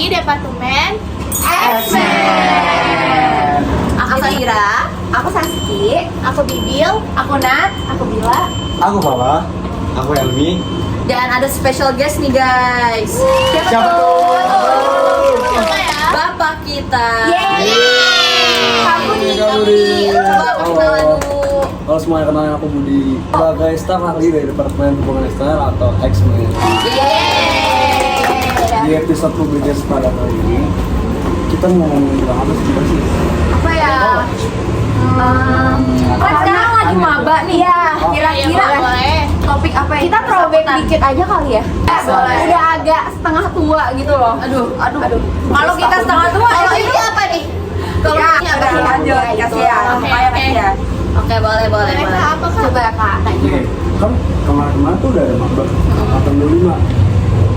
di Departemen X-Men. Aku Ira, aku Saski, aku Bibil, aku Nat, aku Bila, Aku Papa. Aku Elmi. dan ada special guest nih guys. Siapa tuh? apa ya? Bapak kita. Kamu di Coba aku kenalan dulu. Halo semuanya, kenalin aku Budi sebagai staf ahli dari Departemen Hubungan Eksternal atau X-Men. Di episode publikasi pada kali ini kita mau ngomongin tentang apa sih? Apa ya? Kan sekarang lagi maba nih. Iya, Kira-kira boleh. topik apa yang Kita throwback dikit aja kali ya. Boleh. Udah agak setengah tua gitu loh. Aduh. Kalau kita setengah tua, Kalau itu ini apa nih? kalau Ya, ini apa udah sih? lanjut, kasihan. Oke, Supaya oke. kasihan. Oke, boleh. Mereka apa kak? Coba kak tanya. Oke, kan kemarin-kemarin tuh udah ada maba angkatan 25.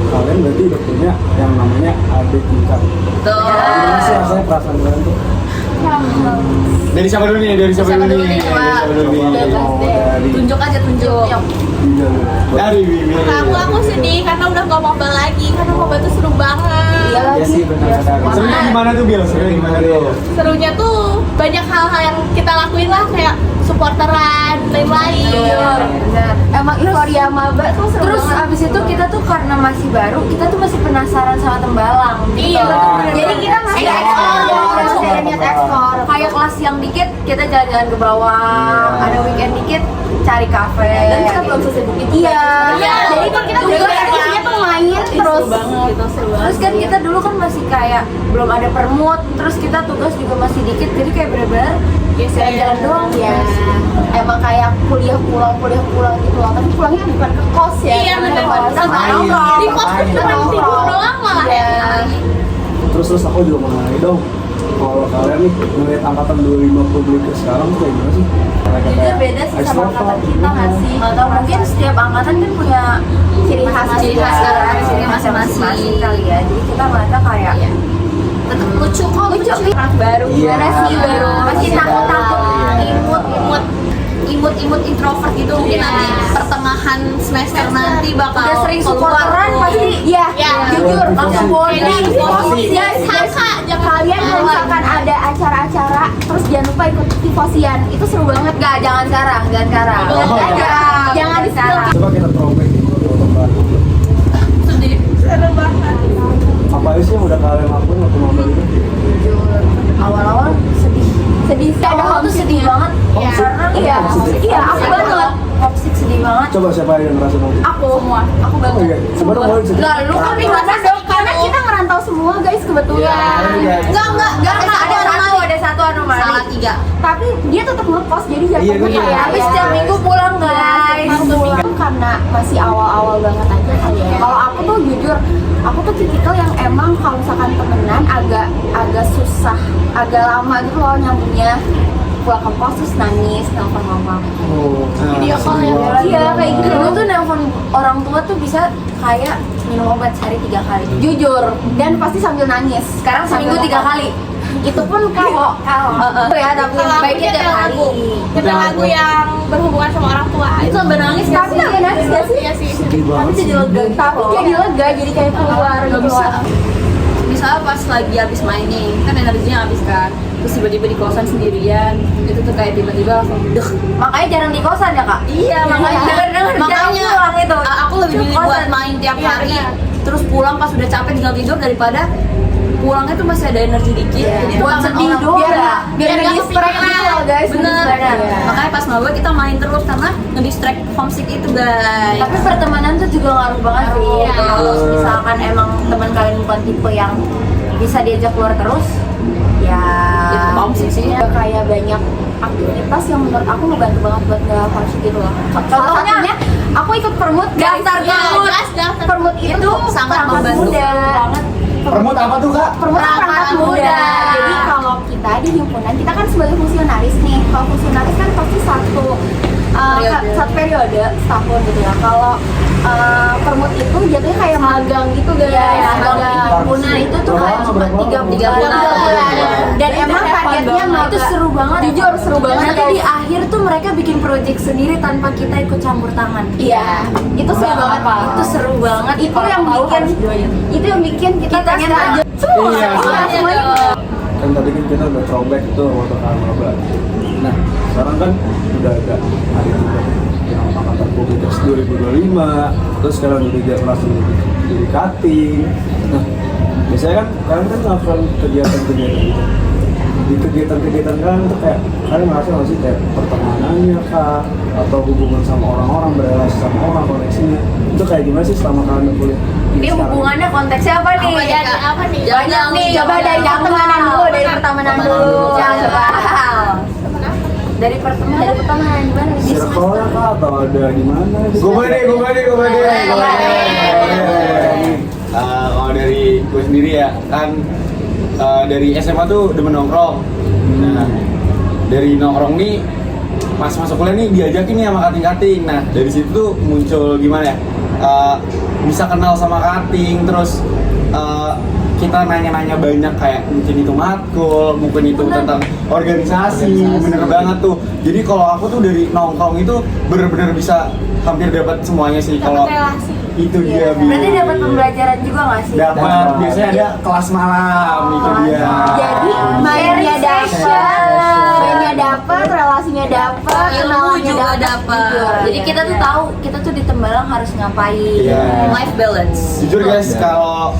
Kalian berarti udah punya yang namanya adik tingkat. Tuh. Gimana sih rasanya perasaan kalian tuh? Dari siapa dulu nih? Dari siapa dulu nih? coba. Dari siapa dulu nih? Mau dari Tunjuk aja. Bida dulu. Dari Bibi. Aku sedih karena udah gak mobile lagi. Karena mobile tuh seru banget. Iya sih benar-benar. Serunya gimana tuh Bil? Serunya gimana tuh? Serunya tuh banyak hal-hal yang kita lakuin lah, kayak supporteran, lain-lain. Emang euforia maba tuh seru. Terus banget. abis itu kita tuh karena masih baru, kita tuh masih penasaran sama Tembalang gitu. Iya, betul. Jadi kita masih Iya, masih ada iya. niat ekspor. Kayak kelas yang dikit kita jalan-jalan ke bawah, Iya. ada weekend dikit cari kafe. Dan kita belum selesai bukti. Iya. Iya. Jadi kan kita Juga juga ya. isinya tuh main terus. Terus kan kita dulu kan masih kayak belum ada permut, terus kita tugas juga masih dikit, jadi kayak bener-bener jalan-jalan doang ya. Emang kayak kuliah pulang gitu loh. Tapi pulangnya bukan ke kos ya. Iya, bener. Di kos tuh cuma tidur doang malah ya. Terus aku juga mau nanya dong, kalau kalian nih ngeliat angkatan 25 publik sekarang tuh kayak gimana sih? Jujur beda sih sama angkatan kita nggak sih? Atau mungkin setiap angkatan kan punya ciri khas ciri masing-masing kali ya. Jadi kita merasa kayak Tetap lucu kok. lucu Baru Iya. generasi baru masih takut-takut Imut introvert gitu mungkin nanti pertengahan semester nanti bakal udah sering keluar supporteran tuh. pasti iya Ya. jujur langsung body Ya, kakak, kalian kalau misalkan ada acara-acara, terus jangan lupa ikut tivosian, itu seru banget. nggak jangan sekarang Jangan di spill. Coba kita throwback di foto baru. Seru banget. Apa aja sih yang udah kalian lakuin waktu maba itu? awal-awal sedih sih awal tuh sedih banget Iya. karena iya aku banget toxic sedih banget Coba siapa yang ngerasain waktu? Aku semua, aku Oh banget. iya, coba dong boleh cerita. lah lu kan Karena dong, karena kita ngerantau semua guys kebetulan. Enggak, ada satu anomali salah 3. Tapi dia tetap ngekos, jadi Iya, jatuhnya bener. kayak habis setiap minggu pulang guys pulang karena masih awal-awal banget aja kali ya. Kalau aku tuh jujur, aku tuh tipikal yang emang kalau misalkan temenan agak susah, agak lama gitu loh nyambungnya. Pulang ke kos terus nangis, telepon mama. Oh, Video call ya. Iya kayak gitu. dulu tuh nelfon orang tua tuh bisa kayak minum obat sehari 3 kali Jujur, dan pasti sambil nangis. sekarang seminggu 3 kali Itu pun kalau ya tapi baiknya tiap hari kita lagu yang berhubungan sama orang tua Itu sampai nangis gak tapi sih? nggak nangis gak sih? Iya sih. sedih banget sih. Tapi jadi lega, jadi kayak keluar Nggak gitu bisa. loh. Misalnya pas lagi habis main nih, kan energinya habis kan. Terus tiba-tiba di kosan sendirian, itu tuh kayak tiba-tiba langsung deh. makanya jarang di kosan ya kak Iya, makanya makanya pulang itu aku lebih milih buat main tiap Iya, hari. benar. Terus pulang pas udah capek tinggal tidur daripada pulangnya tuh masih ada energi dikit. Jadi buat kangen sedih orang doang tua. biar nggak distract gitu loh guys. Bener. Iya. Makanya pas maba kita main terus karena ngedistract homesick itu guys. tapi pertemanan tuh juga ngaruh banget sih Iya. kalau misalkan emang teman kalian bukan tipe yang bisa diajak keluar terus ya Itu homesick sih. Ada kayak banyak aktivitas yang menurut aku ngebantu banget buat nggak homesick gitu loh. Salah satunya aku ikut permut guys. Daftar Iya, permut. guys, daftar permut itu sangat perangkat membantu. muda. Permut apa tuh kak? Permut perangkat muda. Jadi kalau kita di himpunan kita kan sebagai fungsionaris nih. Kalau fungsionaris kan pasti satu periode setahun gitu ya. Kalau permut itu jatuhnya kayak magang gitu guys. Iya, magang himpunan itu tuh kayak cuma 3 Tiga bulan. Dan emang targetnya itu seru banget. Jujur seru banget. Nanti guys. di akhir tuh mereka bikin project sendiri tanpa kita ikut campur tangan. Iya, itu seru banget. Itu seru banget. Itu yang bikin, itu yang bikin kita pengen sekarang- lanjut semua. Iya, Semuanya. Kan tadi kan kita udah throwback tuh waktu maba. Nah sekarang kan udah ada juga yang angkatan publikas 2025, terus sekarang udah langsung jadi cutting. Nah biasanya kan kalian kan melakukan kegiatan-kegiatan gitu. Di kegiatan-kegiatan kalian tuh kayak kalian merasa nggak sih kayak pertemanannya kah atau hubungan sama orang-orang, berrelasi sama orang, koneksinya itu kayak gimana sih selama kalian kuliah? Ini hubungannya konteksnya apa nih? Apa nih? Banyak nih. Coba dari pertemanan dulu, dari pertemanan dulu. Coba. Dari pertemanan gimana? Di Circle kah atau ada gimana? Gue bade. Kalau dari gue sendiri ya kan dari SMA tuh demen nongkrong. Nah dari nongkrong nih pas masuk kuliah nih diajakin nih sama kating-kating. Nah dari situ tuh muncul gimana ya? Bisa kenal sama kating, terus kita nanya-nanya banyak kayak mungkin itu matkul, mungkin itu tentang organisasi, bener banget tuh. Jadi kalau aku tuh dari nongkrong itu bener-bener bisa hampir dapat semuanya sih. Kalau itu dia. Berarti dapat pembelajaran juga nggak sih? Dapat, biasanya ada kelas malam, itu dia. Jadi mainnya mainnya dapat, relasinya dapat, Ilmu kenalannya juga dapat. Jadi kita tuh tahu kita tuh di Tembalang harus ngapain. Iya. Life balance. Jujur guys, kalau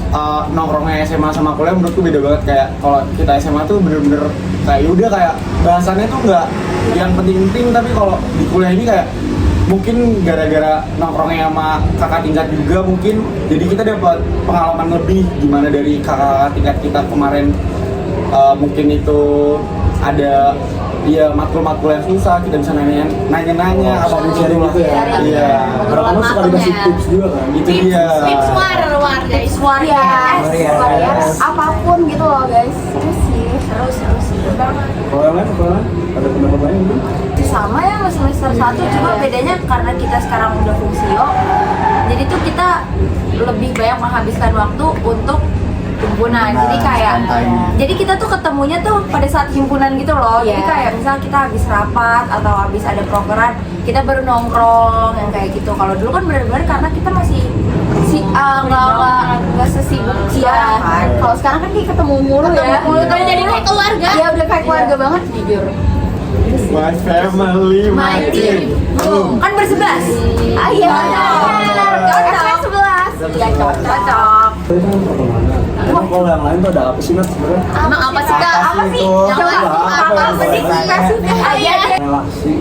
nongkrongnya SMA sama kuliah menurutku beda banget. Kayak kalau kita SMA tuh bener-bener kayak udah kayak bahasannya tuh nggak yang penting-penting, tapi kalau di kuliah ini kayak mungkin gara-gara nongkrongnya sama kakak tingkat juga mungkin, jadi kita dapat pengalaman lebih gimana dari kakak tingkat kita kemarin. Mungkin itu ada matkul-matkul yang susah, kita bisa nanya-nanya apa sharing gitu gitu ya. Iya. Karena kamu suka dikasih tips juga kan? Itu dia. Tips varias, apapun gitu loh guys. Terus sih, seru banget. Kalau yang lain ada pendapat lain mungkin? Sama ya sama semester 1, cuma bedanya karena kita sekarang udah fungsio, jadi tuh kita lebih banyak menghabiskan waktu untuk himpunan. Jadi kayak jadi kita tuh ketemunya tuh pada saat himpunan gitu loh. Jadi kayak misal kita habis rapat atau habis ada prokeran, kita baru nongkrong yang kayak gitu. Kalau dulu kan benar-benar karena kita masih nggak sesibuk Iya. kan. Kalau sekarang kan kayak ketemu mulu ya. Udah jadi kayak keluarga. Iya, udah kayak keluarga banget jujur. My family, my team. Kan bersebelas. Iya. Cocok. 11. Iya, cocok. Itu kan pertemanan. Emang kalau yang lain tuh ada apa sih Nat sebenarnya? Emang apa sih Kak? Apa sih itu? Coba apa sih spesifik aja deh. Relasi,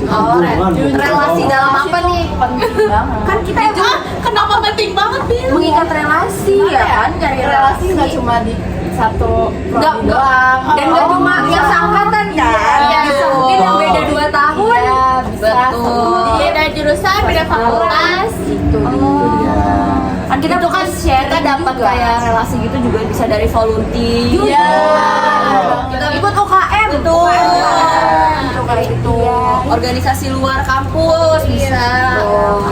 hubungan. Relasi dalam apa nih? Penting banget. Kan kita emang Kenapa penting banget, Bil? Mengikat relasi ya kan, cari relasi nggak cuma di satu Nggak, prodi doang. dan nggak cuma yang seangkatan kan. Iya. Bisa mungkin yang beda 2 tahun. Iya, bisa. Betul. Beda jurusan, beda fakultas. Gitu. Kan kita Itu kan kita dapat kayak relasi gitu juga bisa dari volunteer. Iya. kita ikut UKM. Betul. Itu kayak gitu. Organisasi luar kampus bisa.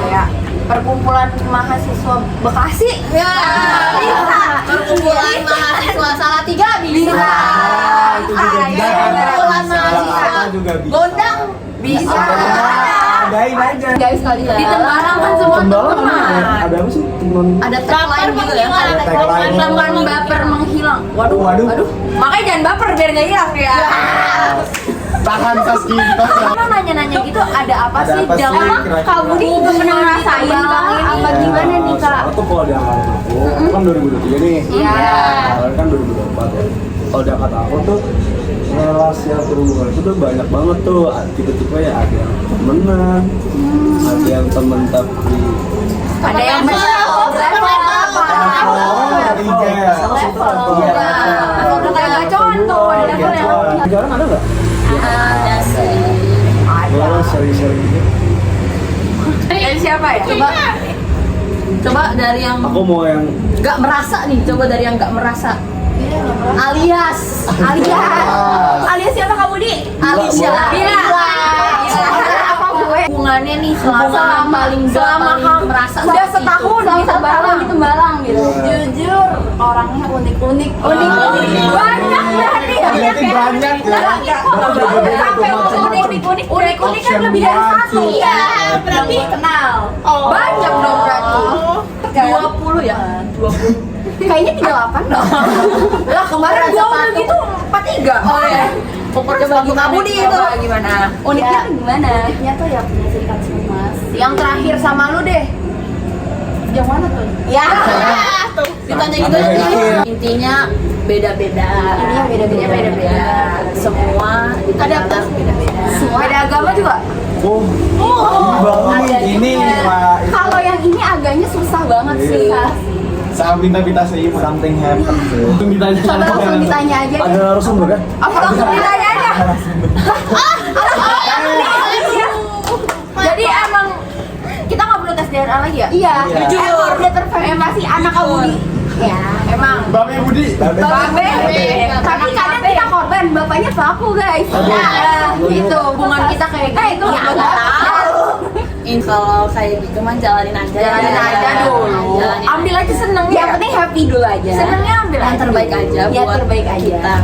Kayak perkumpulan mahasiswa Bekasi. Ya, bisa. Perkumpulan mahasiswa Salatiga bisa. Itu juga bisa. Perkumpulan mahasiswa juga bisa. Gondang bisa. Adain aja. Guys kalian. Di Tembalang kan semua Tembalang teman. ada apa sih teman? Ada tagline gitu ya. Ada tagline. Teman baper menghilang. Waduh. Makanya jangan baper biar nggak hilang ya. Tahan Saski. Emang nanya-nanya gitu ada apa Ada sih? apa sih? Jangan Kira-kira? kamu nih pernah ngerasain apa gimana nih Kak? Soalnya tuh kalau di angkatan aku kan 2023 nih. Iya. Kalian kan 2024 ya. Kalau di angkatan aku tuh relasi atau hubungan itu tuh banyak banget tuh. Tipe-tipe ya ada yang temenan, ada yang temen tapi Ada yang udah kayak gacoan tuh, ada levelnya. sekarang ada nggak? Ada sih. Boleh sering-sering gitu. Dari siapa ya? Coba dari yang Aku mau yang nggak merasa nih. Coba dari yang nggak merasa. Alias siapa kamu di? Alicia. Apa gue? Hubungannya nih Hubungan paling selama paling merasa Udah setahun di Tembalang gitu. Iya. Jujur orangnya unik-unik. Unik-unik. Banyak berarti ya. Banyak ya. Unik-unik kan lebih dari satu. Iya, berarti kenal. Banyak dong berarti. 20 ya? 20. Kayaknya 38 dong. Lah kemarin gua udah gitu 43. Oh ya. Pokoknya sepatu kamu nih itu. Gimana? Uniknya tuh gimana? Uniknya tuh ya punya ciri khas Mas. Yang terakhir sama lu deh. Yang mana tuh? Ya. Ditanya gitu intinya beda-beda. Intinya beda-beda. Semua Adaptasi beda-beda. Semua. Beda agama juga? Banget ini Pak. Kalau yang ini agaknya susah banget sih. Saat minta seiman. Something happen sih. Langsung ditanya. Coba langsung ditanya aja. Ada narasumber kan? Apa langsung ditanya aja? Jadi emang kita nggak perlu tes DNA lagi ya? Iya. Jujur. Udah terkonfirmasi anak kamu di. Ya, emang. Babe Budi. Babe. Tapi kadang kita korban, bapaknya pelaku guys. Ya, gitu. Hubungan kita kayak gitu. Ya, nggak tahu. Kalau kayak gitu mah jalanin aja. Jalanin aja dulu. Jalanin Ambil aja senengnya. Yang penting happy dulu aja. Senengnya ambil yang aja. terbaik aja Ya, buat terbaik aja. kita.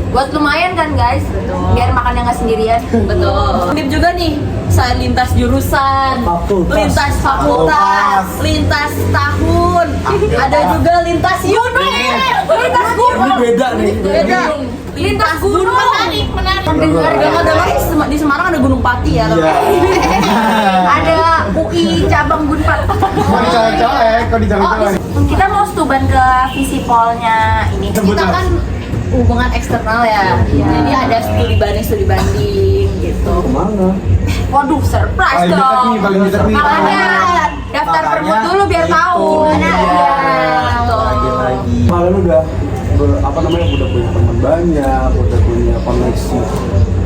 Buat lumayan kan guys. Betul. Biar makannya nggak sendirian. Betul. Tip juga nih, saya lintas jurusan, Fakultas. lintas fakultas, lintas tahun, ada juga lintas unit, lintas Ini beda nih. beda, lintas gunung. Dengar-dengar di Semarang ada Gunung Pati ya. Iya. Ada UI cabang Gunpad. Kok dicolek? Kita mau stuban ke visipolnya ini. Kita kan hubungan eksternal ya, jadi ada studi banding gitu. Kemana? Waduh, surprise Paling dekat dong. nih, paling dekat nih. Makanya daftar Makanya, permut dulu biar tahu. itu. Iya. Lagi. Kalian udah udah punya teman banyak, udah punya koneksi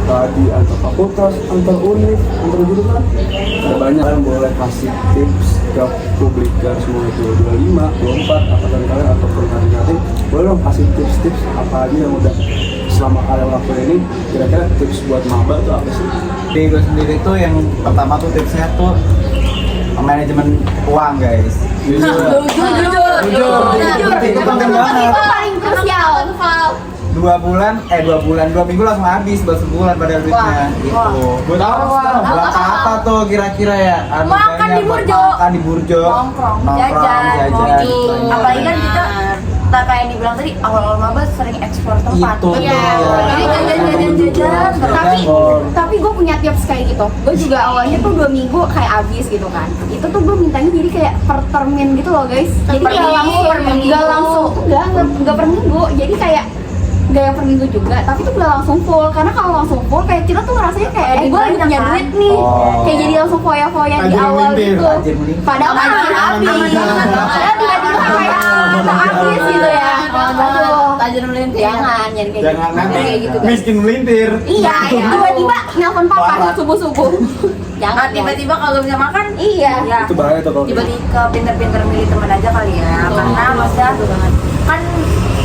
tadi antar fakultas, antar univ, antar jurusan. Ada banyak yang boleh kasih tips ke publikers mau itu 25, 24, angkatan kalian ataupun nanti boleh dong kasih tips-tips apa aja yang udah selama kalian lakuin ini, kira-kira tips buat maba tuh apa sih? Di gue sendiri tuh yang pertama tuh tipsnya tuh manajemen uang guys. Jujur. Itu penting banget. Itu paling krusial. 2 minggu langsung habis, baru sebulan pada duitnya gitu. Buat apa? Buat apa tuh kira-kira ya? Makan di Burjo. Makan di Burjo. Nongkrong, jajan, gitu. Apalagi kan kita tak kayak dibilang tadi awal-awal maba sering ekspor tempat. Itu. Iya. Jadi jajan. Tapi gue punya tips kayak gitu. Gue juga awalnya tuh 2 minggu kayak habis gitu kan. Itu tuh gue mintanya jadi kayak per termin gitu loh guys. Jadi Per nggak minggu, langsung per minggu. nggak langsung nggak per minggu. Jadi kayak gak yang per minggu juga, tapi tuh gak langsung full. Karena kalau langsung full kayak kita tuh ngerasanya kayak gue lagi punya duit nih. Kayak jadi langsung foya-foya di Tajir awal melintir. gitu. Tajir melintir. Padahal kan habis. Padahal tiba-tiba kayak habis gitu ya. Aduh. Tajir melintir. Jangan kayak Jangan gitu. nanti Kayak gitu guys. miskin melintir. Iya, tiba-tiba nelpon papa subuh-subuh. Jangan Tiba-tiba kalau bisa makan, Iya. ya Itu bahaya tuh kalau tiba-tiba pinter-pinter milih teman aja kali ya. Karena maksudnya kan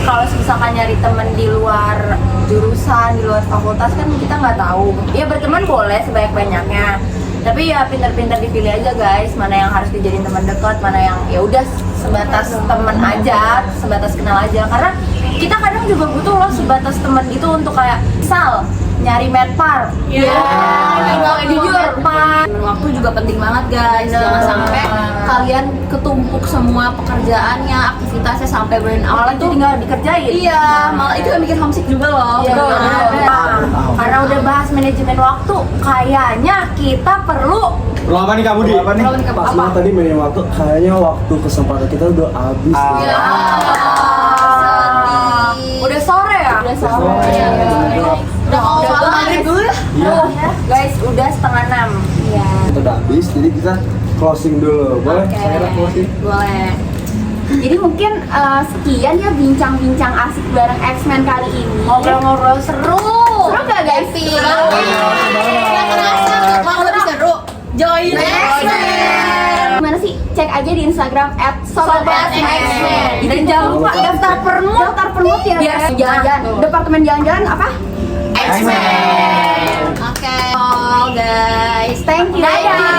kalau misalkan nyari temen di luar jurusan, di luar fakultas kan kita nggak tahu. Ya berteman boleh sebanyak-banyaknya, tapi ya pinter-pinter dipilih aja guys, mana yang harus dijadiin teman dekat, mana yang ya udah sebatas teman aja, sebatas kenal aja. Karena kita kadang juga butuh loh sebatas teman gitu untuk kayak misal nyari medpar. Jujur, medpar. Waktu juga penting banget guys, jangan sampai kalian ketumpuk semua pekerjaannya, aktivitasnya sampai burn out. Malah jadi nggak dikerjain. Iya, malah itu yang bikin homesick juga loh. Iya, Bener. karena udah bahas manajemen waktu, kayaknya kita perlu Lo apa nih kamu di? Apa nih? pas banget tadi manajemen waktu, kayaknya waktu kesempatan kita udah habis. Ya. udah sore ya? udah sore. Udah mau malam maghrib dulu ya. Iya. Guys, udah 5:30. Iya. Kita udah habis, jadi kita closing dulu. Boleh? Oke. Saya closing. Boleh. Jadi mungkin sekian ya bincang-bincang asik bareng X-Men kali ini. Ngobrol-ngobrol seru. Seru gak guys? Gak kerasa, mau lebih seru. Join X-Men. Gimana sih? Cek aja di Instagram Sobat X-Men. Dan jangan lupa daftar permut. Daftar permut ya. Biar guys. Jalan-jalan. Departemen jalan-jalan apa? X-Men. Oke, all guys. Thank you. Dadah.